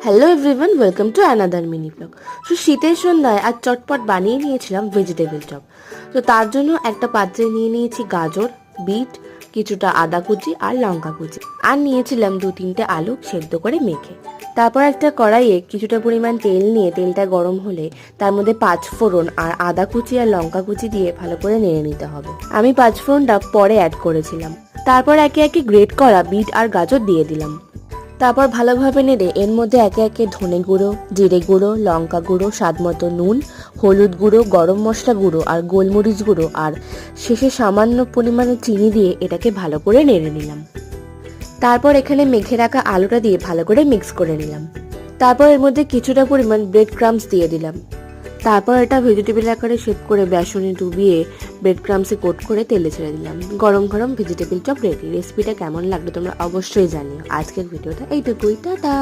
Hello everyone, welcome to another mini blog. তো শীতের সন্ধ্যায় আজ চটপট বানিয়ে নিয়েছিলাম ভেজিটেবল চপ। তো তার জন্য একটা পাত্রে নিয়ে নিয়েছি গাজর, বিট, কিছুটা আদা কুচি আর লঙ্কা কুচি, আর নিয়েছিলাম 2-3টে আলু সেদ্ধ করে মেখে। তারপর একটা কড়াইয়ে কিছুটা পরিমাণ তেল নিয়ে তেলটা গরম হলে তার মধ্যে 5 ফোড়ন আর আদা কুচি আর লঙ্কা কুচি দিয়ে ভালো করে নেড়ে নিতে হবে। আমি 5 ফোড়নটা পরে অ্যাড করেছিলাম। তারপর একে একে গ্রেট করা বিট আর গাজর দিয়ে দিলাম। তারপর ভালোভাবে নেড়ে এর মধ্যে একে একে ধনে গুঁড়ো, জিরে গুঁড়ো, লঙ্কা গুঁড়ো, স্বাদ মতো নুন, হলুদ গুঁড়ো, গরম মশলা গুঁড়ো আর গোলমরিচ গুঁড়ো আর শেষে সামান্য পরিমাণে চিনি দিয়ে এটাকে ভালো করে নেড়ে নিলাম। তারপর এখানে মেখে রাখা আলুটা দিয়ে ভালো করে মিক্স করে নিলাম। তারপর এর মধ্যে কিছুটা পরিমাণ ব্রেড ক্রাম্বস দিয়ে দিলাম। তারপর এটা ভেজিটেবল আকারে শেপ করে বেসনে ডুবিয়ে ব্রেড ক্রাম্বসে কোট করে তেলে ছেড়ে দিলাম। গরম গরম ভেজিটেবল চপ রেডি। রেসিপিটা কেমন লাগলো তোমরা অবশ্যই জানিও। আজকের ভিডিওটা এইটুকুই, টাটা।